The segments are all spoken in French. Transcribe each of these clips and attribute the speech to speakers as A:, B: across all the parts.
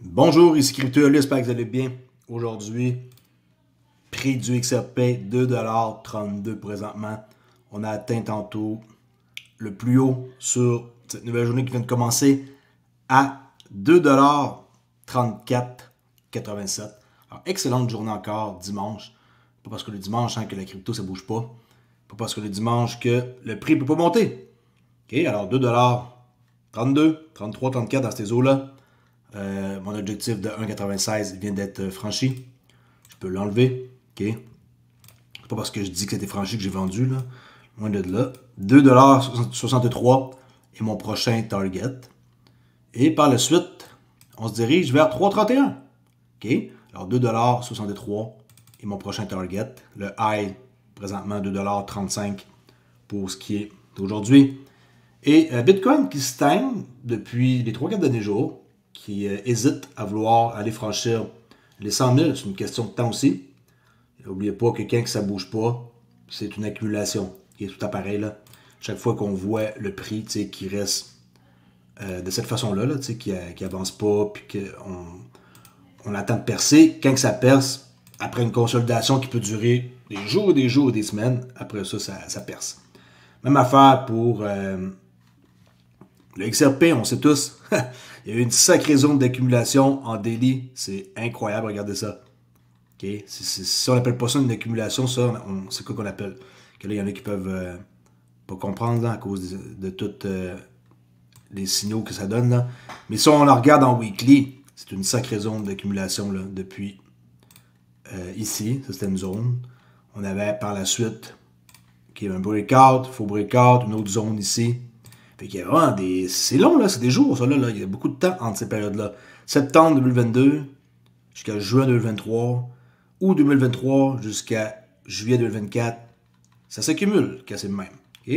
A: Bonjour, ici CryptoOli, j'espère que vous allez bien. Aujourd'hui, prix du XRP, 2,32$ présentement. On a atteint tantôt le plus haut sur cette nouvelle journée qui vient de commencer à 2,3487$. Alors, excellente journée encore, dimanche. Pas parce que le dimanche, que la crypto, ça bouge pas. Pas parce que le dimanche que le prix ne peut pas monter. OK, alors 2,32$, 33, 34$ dans ces eaux-là. Mon objectif de 1,96 vient d'être franchi. Je peux l'enlever. OK. C'est pas parce que je dis que c'était franchi que j'ai vendu. Là. Loin de là. 2,63$ est mon prochain target. Et par la suite, on se dirige vers 3,31$. OK. Alors 2,63$ est mon prochain target. Le high, présentement, 2,35$ pour ce qui est d'aujourd'hui. Et Bitcoin qui stagne depuis les 3-4 derniers jours, qui hésite à vouloir aller franchir les 100 000. C'est une question de temps aussi. N'oubliez pas que quand ça ne bouge pas, c'est une accumulation. Qui est tout appareil là. Chaque fois qu'on voit le prix qui reste de cette façon-là, qui n'avance pas, puis qu'on attend de percer, quand ça perce, après une consolidation qui peut durer des jours et des semaines, après ça, ça perce. Même affaire pour le XRP, on sait tous, il y a eu une sacrée zone d'accumulation en daily. C'est incroyable, regardez ça. Okay? Si on n'appelle pas ça une accumulation, ça, c'est quoi qu'on appelle? Que là, il y en a qui peuvent pas comprendre là, à cause de tous les signaux que ça donne. Là. Mais si on la regarde en weekly, c'est une sacrée zone d'accumulation là, depuis ici. Ça, c'était une zone. On avait par la suite un breakout, faux breakout, une autre zone ici. Fait qu'il y a vraiment des... C'est long, là, c'est des jours, ça, là. Il y a beaucoup de temps entre ces périodes-là. Septembre 2022 jusqu'à juin 2023, août 2023 jusqu'à juillet 2024. Ça s'accumule, quand c'est le même. OK?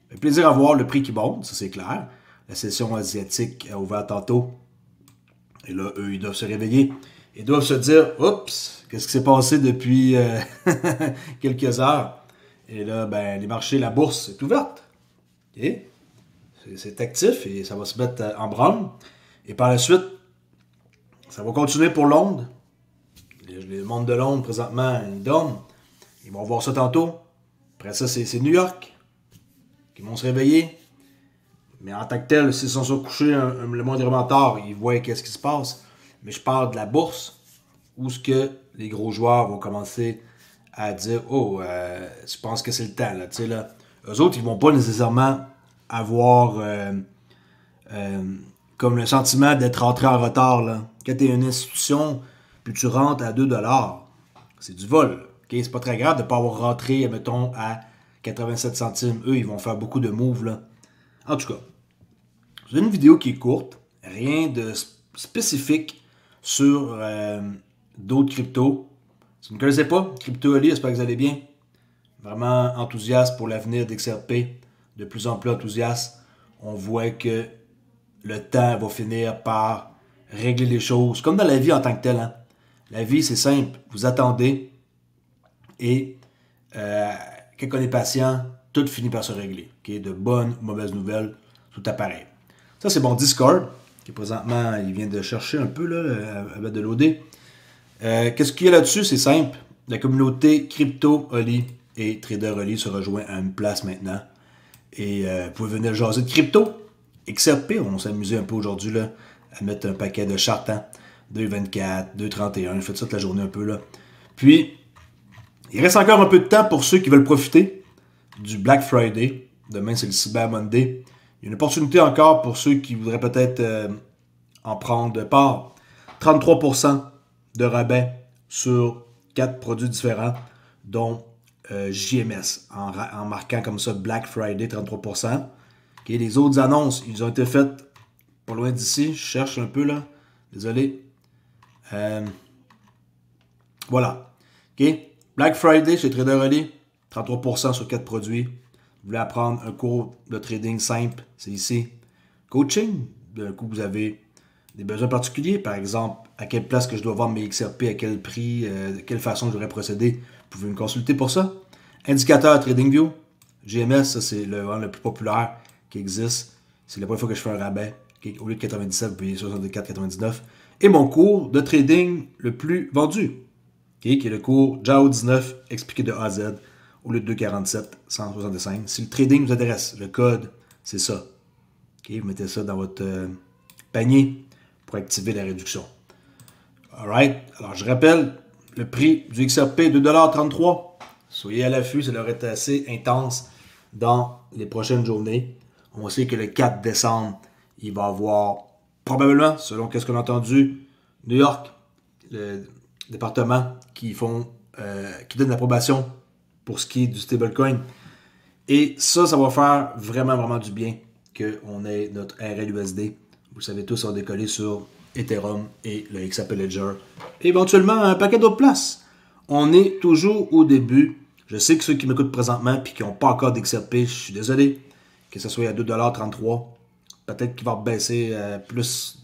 A: Fait plaisir à voir le prix qui monte, ça c'est clair. La session asiatique a ouvert tantôt. Et là, eux, ils doivent se réveiller. Ils doivent se dire, oups, qu'est-ce qui s'est passé depuis quelques heures? Et là, ben, les marchés, la bourse est ouverte. Okay? C'est actif et ça va se mettre en branle. Et par la suite, ça va continuer pour Londres. Le monde de Londres, présentement, ils dorment. Ils vont voir ça tantôt. Après ça, c'est New York qui vont se réveiller. Mais en tant que tel, s'ils sont couchés le moindrement tard, ils voient qu'est-ce qui se passe. Mais je parle de la bourse, où ce que les gros joueurs vont commencer à dire « Oh, je pense que c'est le temps. » là. Eux autres, ils vont pas nécessairement avoir comme le sentiment d'être rentré en retard. Là. Quand tu es une institution, puis tu rentres à 2$, c'est du vol. Okay? C'est pas très grave de ne pas avoir rentré, mettons, à 87 centimes. Eux, ils vont faire beaucoup de moves. Là. En tout cas, c'est une vidéo qui est courte, rien de spécifique sur d'autres cryptos. Si vous ne connaissez pas, CryptoOli, j'espère que vous allez bien. Vraiment enthousiaste pour l'avenir d'XRP. De plus en plus enthousiaste. On voit que le temps va finir par régler les choses. Comme dans la vie en tant que telle. Hein. La vie, c'est simple. Vous attendez et quand on est patient, tout finit par se régler. Okay? De bonnes ou mauvaises nouvelles, tout apparaît. Ça, c'est mon Discord, qui présentement, il vient de chercher un peu, là, à mettre de loader. Qu'est-ce qu'il y a là-dessus? C'est simple. La communauté CryptoOli et TraderOli se rejoint à une place maintenant. Et vous pouvez venir jaser de crypto. XRP, on s'est amusé un peu aujourd'hui là, à mettre un paquet de chartes. Hein? 2,24, 2,31, faites ça toute la journée un peu. Là. Puis, il reste encore un peu de temps pour ceux qui veulent profiter du Black Friday. Demain, c'est le Cyber Monday. Il y a une opportunité encore pour ceux qui voudraient peut-être en prendre part. 33% de rabais sur 4 produits différents, dont JMS, en marquant comme ça Black Friday 33%. Okay, les autres annonces, ils ont été faites pas loin d'ici. Je cherche un peu là. Désolé. Voilà. Okay. Black Friday chez TraderOli, 33% sur 4 produits. Vous voulez apprendre un cours de trading simple, c'est ici. Coaching, d'un coup vous avez des besoins particuliers, par exemple, à quelle place que je dois vendre mes XRP, à quel prix, de quelle façon je devrais procéder. Vous pouvez me consulter pour ça. Indicateur TradingView, GMS, ça c'est le plus populaire qui existe. C'est la première fois que je fais un rabais. Okay? Au lieu de 97, vous payez 64,99. Et mon cours de trading le plus vendu, okay? Qui est le cours JAO 19 expliqué de A à Z, au lieu de 2,47, 165. Si le trading vous intéresse, le code, c'est ça. Okay? Vous mettez ça dans votre panier pour activer la réduction. Alright. Alors, je rappelle, le prix du XRP, 2,33 $. Soyez à l'affût, ça devrait être assez intense dans les prochaines journées. On sait que le 4 décembre, il va y avoir probablement, selon ce qu'on a entendu, New York, le département qui donne l'approbation pour ce qui est du stablecoin. Et ça va faire vraiment, vraiment du bien qu'on ait notre RLUSD. Vous le savez tous, ça va décoller sur Ethereum et le XRP Ledger. Et éventuellement, un paquet d'autres places. On est toujours au début. Je sais que ceux qui m'écoutent présentement et qui n'ont pas encore d'XRP, je suis désolé, que ce soit à 2,33 $, peut-être qu'il va baisser plus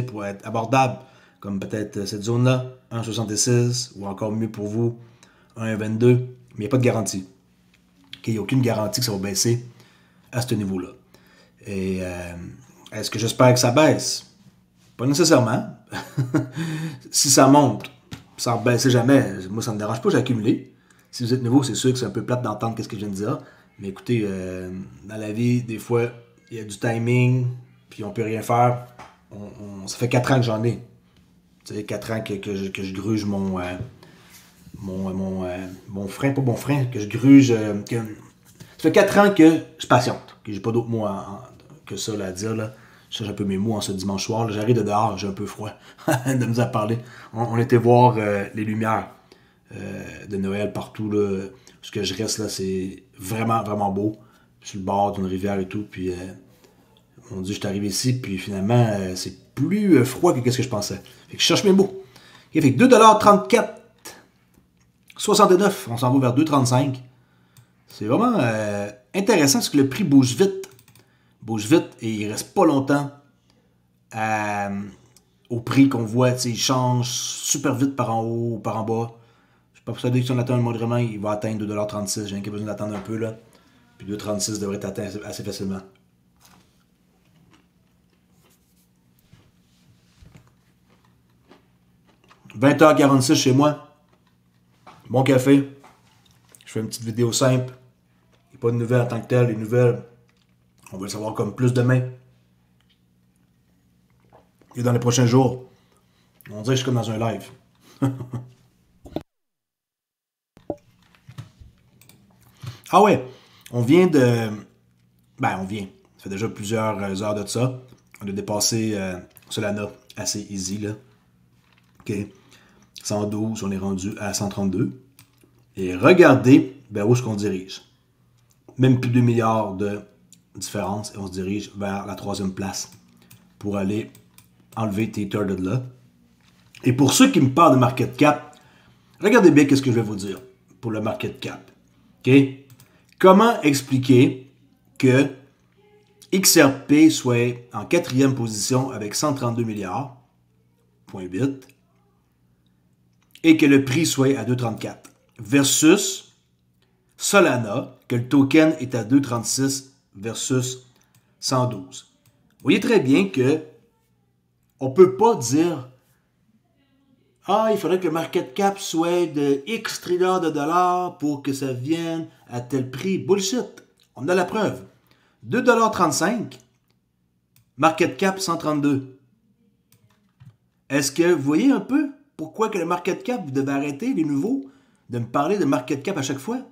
A: pour être abordable, comme peut-être cette zone-là, 1,66 ou encore mieux pour vous, 1,22, mais il n'y a pas de garantie. Il n'y a aucune garantie que ça va baisser à ce niveau-là. Et est-ce que j'espère que ça baisse? Pas nécessairement. Si ça monte, ça ne baisse jamais. Moi, ça ne me dérange pas, j'ai accumulé. Si vous êtes nouveau, c'est sûr que c'est un peu plate d'entendre ce que je viens de dire. Mais écoutez, dans la vie, des fois, il y a du timing, puis on peut rien faire. Ça fait 4 ans que j'en ai. Tu sais, 4 ans que je gruge mon frein, pas mon frein, que je gruge. Ça fait 4 ans que je patiente. Que j'ai pas d'autres mots que ça là, à dire. Là. Je cherche un peu mes mots en ce dimanche soir. J'arrive de dehors, j'ai un peu froid de nous en parler. On était voir les lumières de Noël partout. Là. Ce que je reste là, c'est vraiment, vraiment beau. Sur le bord d'une rivière et tout. Puis, on dit, je suis arrivé ici, puis finalement, c'est plus froid que ce que je pensais. Fait que je cherche mes mots. Okay, fait que 2,34 $, on s'en va vers 2,35 $. C'est vraiment intéressant parce que le prix bouge vite. Bouge vite et il reste pas longtemps au prix qu'on voit. Il change super vite par en haut ou par en bas. Je suis pas persuadé que si on attend un modérement, il va atteindre 2,36 $. J'ai besoin d'attendre un peu là. Puis 2,36 $ devrait être atteint assez facilement. « 20h46 chez moi. Bon café. Je fais une petite vidéo simple. Il n'y a pas de nouvelles en tant que telles. Les nouvelles, on va le savoir comme plus demain. Et dans les prochains jours. On dirait que je suis comme dans un live. Ah ouais, on vient de... on vient. Ça fait déjà plusieurs heures de ça. On a dépassé Solana assez easy, là. OK. 112, on est rendu à 132. Et regardez vers où est-ce qu'on dirige. Même plus de 2 milliards de différence et on se dirige vers la 3e place pour aller enlever Tether de là. Et pour ceux qui me parlent de market cap, regardez bien ce que je vais vous dire pour le market cap. OK? Comment expliquer que XRP soit en 4e position avec 132 milliards, point 8, et que le prix soit à 2,34 versus Solana, que le token est à 2,36 versus 112. Vous voyez très bien que on ne peut pas dire il faudrait que le market cap soit de X trilliards de dollars pour que ça vienne à tel prix. Bullshit. On a la preuve. 2,35 $, market cap 132. Est-ce que vous voyez un peu pourquoi que le market cap, vous devez arrêter, les nouveaux, de me parler de market cap à chaque fois?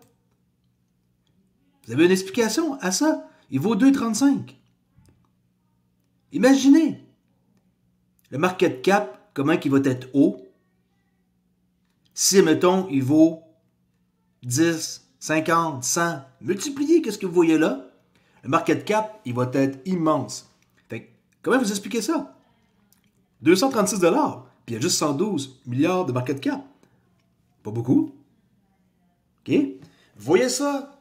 A: Vous avez une explication à ça? Il vaut 2,35. Imaginez le market cap, comment il va être haut. Si, mettons, il vaut 10, 50, 100, multipliez ce que vous voyez là, le market cap, il va être immense. Fait que, comment vous expliquez ça? 236 $, puis il y a juste 112 milliards de market cap. Pas beaucoup. OK? Vous voyez ça?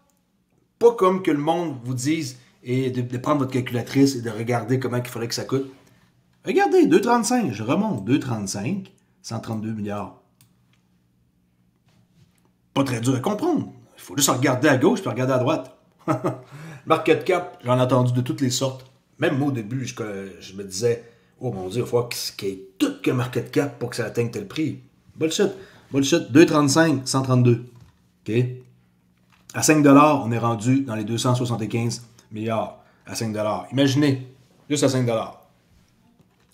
A: Pas comme que le monde vous dise et de prendre votre calculatrice et de regarder comment il faudrait que ça coûte. Regardez, 2,35, je remonte. 2,35, 132 milliards. Pas très dur à comprendre. Il faut juste regarder à gauche puis regarder à droite. Market cap, j'en ai entendu de toutes les sortes. Même moi, au début, je me disais, oh mon Dieu, il faut qu'il y ait tout que market cap pour que ça atteigne tel prix. Bullshit. Bullshit. 2,35, 132. OK? À 5 on est rendu dans les 275 milliards. À 5 Imaginez, juste à 5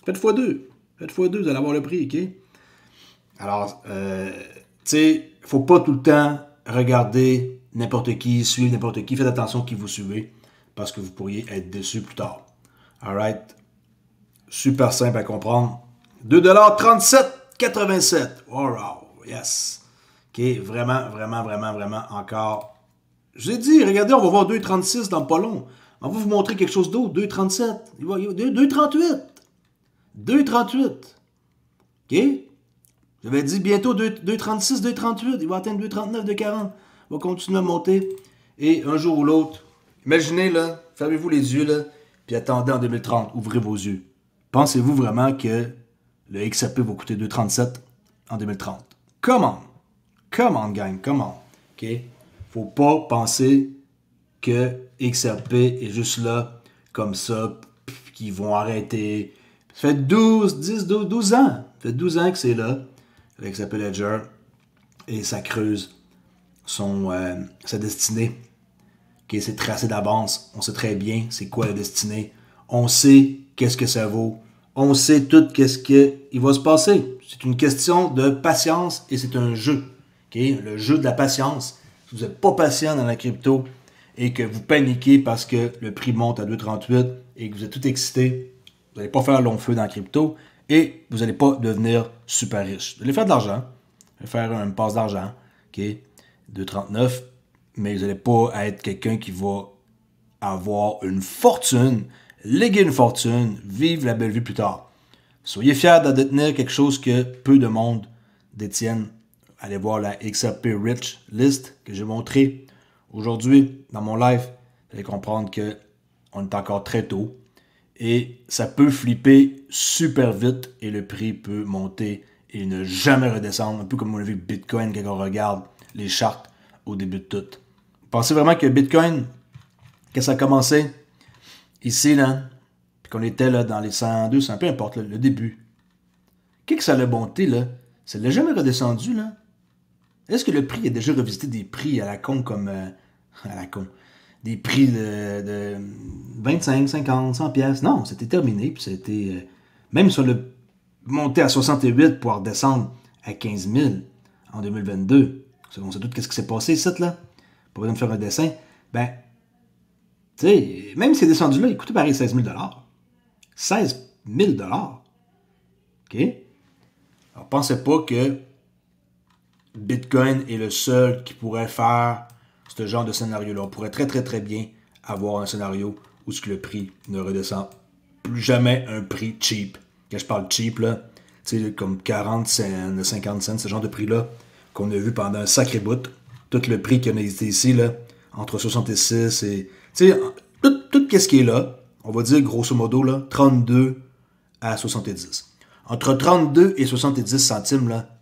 A: Faites x2. Faites x2, vous allez avoir le prix, OK? Alors, tu sais, faut pas tout le temps regarder n'importe qui, suivre n'importe qui. Faites attention qui vous suivez parce que vous pourriez être déçu plus tard. Alright? Super simple à comprendre. 2,37,87. Wow, yes. OK, vraiment, vraiment, vraiment, vraiment encore. Je vous ai dit, regardez, on va voir 2,36 dans pas long. On va vous montrer quelque chose d'autre. 2,37. 2,38. 2,38. OK? J'avais dit bientôt 2,36, 2,38. Il va atteindre 2,39, 2,40. Il va continuer à monter. Et un jour ou l'autre, imaginez, là, fermez-vous les yeux, là, puis attendez en 2030. Ouvrez vos yeux. Pensez-vous vraiment que le XRP va coûter 2,37 en 2030? Come on. Come on, gang. Come on. OK? Faut pas penser que XRP est juste là, comme ça, qu'ils vont arrêter. Ça fait 12 ans. Ça fait 12 ans que c'est là, avec XRP Ledger, et ça creuse sa destinée. Okay, c'est tracé d'avance. On sait très bien c'est quoi la destinée. On sait qu'est-ce que ça vaut. On sait tout qu'est-ce qu'il va se passer. C'est une question de patience et c'est un jeu. Okay? Le jeu de la patience. Si vous n'êtes pas patient dans la crypto et que vous paniquez parce que le prix monte à 2,38 et que vous êtes tout excité, vous n'allez pas faire long feu dans la crypto et vous n'allez pas devenir super riche. Vous allez faire de l'argent. Vous allez faire une passe d'argent. Okay? 2,39. Mais vous n'allez pas être quelqu'un qui va avoir une fortune, léguer une fortune, vivre la belle vie plus tard. Soyez fiers de détenir quelque chose que peu de monde détiennent. Allez voir la XRP Rich List que j'ai montrée aujourd'hui dans mon live. Vous allez comprendre qu'on est encore très tôt et ça peut flipper super vite et le prix peut monter et ne jamais redescendre. Un peu comme on a vu Bitcoin quand on regarde les charts au début de tout. Pensez vraiment que Bitcoin, quand ça a commencé, ici, là, puis qu'on était là dans les 102, c'est un peu importe, là, le début. Qu'est-ce que ça a monté, là? Ça l'a jamais redescendu, là? Est-ce que le prix a déjà revisité des prix à la con comme... à la con. Des prix de 25, 50, 100 pièces. Non, c'était terminé, puis c'était... même sur le monté à 68 pour redescendre à 15 000 en 2022. On sait tout qu'est-ce qui s'est passé, ici, là? Pour venir me faire un dessin, ben, tu sais, même si c'est descendu là, il coûtait pareil 16 000 $. 16 000 $. OK? Alors, pensez pas que Bitcoin est le seul qui pourrait faire ce genre de scénario-là. On pourrait très, très, très bien avoir un scénario où le prix ne redescend plus jamais un prix cheap. Quand je parle cheap, là, tu sais, comme 40 cents, 50 cents, ce genre de prix-là qu'on a vu pendant un sacré bout. Tout le prix qu'on a été ici, là, entre 66 et... Tu sais, tout ce qui est là, on va dire grosso modo, là, 32 à 70. Entre 32 et 70 centimes, là,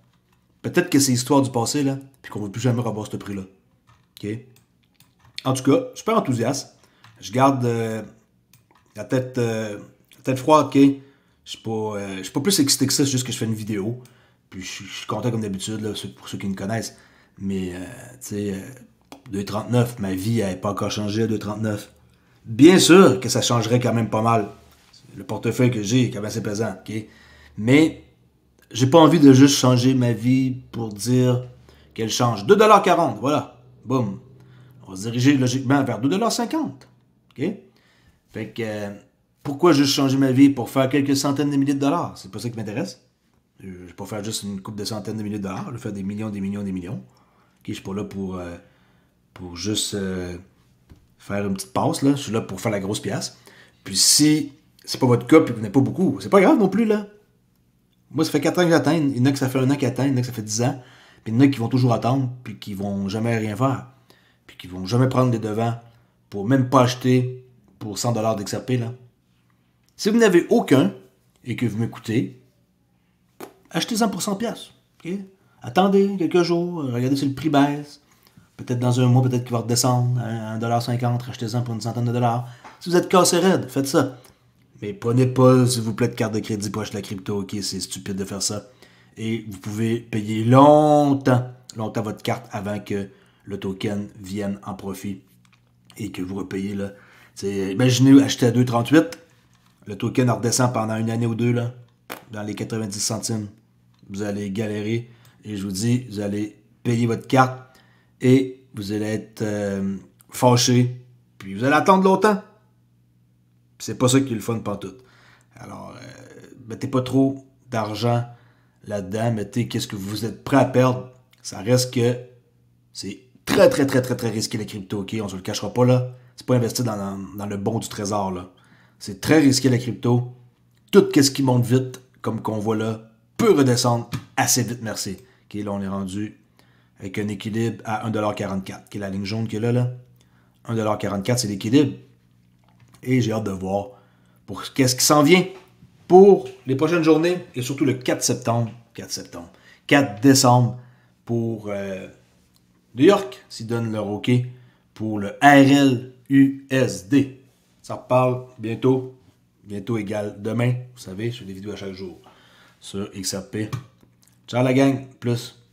A: peut-être que c'est l'histoire du passé, là, puis qu'on ne va plus jamais revoir ce prix-là. OK? En tout cas, super enthousiaste. Je garde la tête froide, OK? Je suis pas plus excité que ça, c'est juste que je fais une vidéo. Puis je suis content comme d'habitude, là, pour ceux qui me connaissent. Mais, tu sais, 2,39, ma vie n'avait pas encore changé à 2,39. Bien sûr que ça changerait quand même pas mal. Le portefeuille que j'ai est quand même assez pesant, OK? Mais, j'ai pas envie de juste changer ma vie pour dire qu'elle change. 2,40 $, voilà. Boum. On va se diriger logiquement vers 2,50 $. OK? Fait que, pourquoi juste changer ma vie pour faire quelques centaines de milliers de dollars? C'est pas ça qui m'intéresse. Je ne vais pas faire juste une couple de centaines de milliers de dollars. Je vais faire des millions, des millions, des millions. Okay, je ne suis pas là pour juste faire une petite passe. Là. Je suis là pour faire la grosse pièce. Puis si c'est pas votre cas et que vous n'avez pas beaucoup, c'est pas grave non plus. Là. Moi, ça fait 4 ans que j'attends. Il y en a que ça fait 1 an qu'ils attendent. Il y en a que ça fait 10 ans. Puis il y en a qui vont toujours attendre. Puis qui vont jamais rien faire. Puis qui vont jamais prendre des devants pour même pas acheter pour 100 $ d'XRP. Là. Si vous n'avez aucun et que vous m'écoutez, achetez-en pour 100 $. Okay? Attendez quelques jours, regardez si le prix baisse. Peut-être dans un mois, peut-être qu'il va redescendre à 1,50$, rachetez-en pour une centaine de dollars. Si vous êtes cassé raide, faites ça. Mais prenez pas, s'il vous plaît, de carte de crédit pour acheter la crypto, ok, c'est stupide de faire ça. Et vous pouvez payer longtemps votre carte avant que le token vienne en profit et que vous repayez là. Imaginez acheter à 2,38, le token redescend pendant une année ou deux là, dans les 90 centimes. Vous allez galérer et je vous dis, vous allez payer votre carte et vous allez être fâché, puis vous allez attendre longtemps. C'est pas ça qui est le fun pantoute. Alors, mettez pas trop d'argent là-dedans, mettez qu'est-ce que vous êtes prêt à perdre. Ça reste que c'est très, très, très, très, très risqué les cryptos, ok? On se le cachera pas là. C'est pas investi dans le bon du trésor là. C'est très risqué la crypto. Tout ce qui monte vite, comme qu'on voit là, peut redescendre assez vite, merci. Ok, là, on est rendu avec un équilibre à 1,44$, qui est la ligne jaune qui est là. 1,44$, c'est l'équilibre. Et j'ai hâte de voir pour qu'est-ce qui s'en vient pour les prochaines journées et surtout le 4 décembre pour New York, s'ils donnent leur OK pour le RLUSD. Ça reparle bientôt égale demain, vous savez, je fais des vidéos à chaque jour sur XRP. Ciao la gang, plus.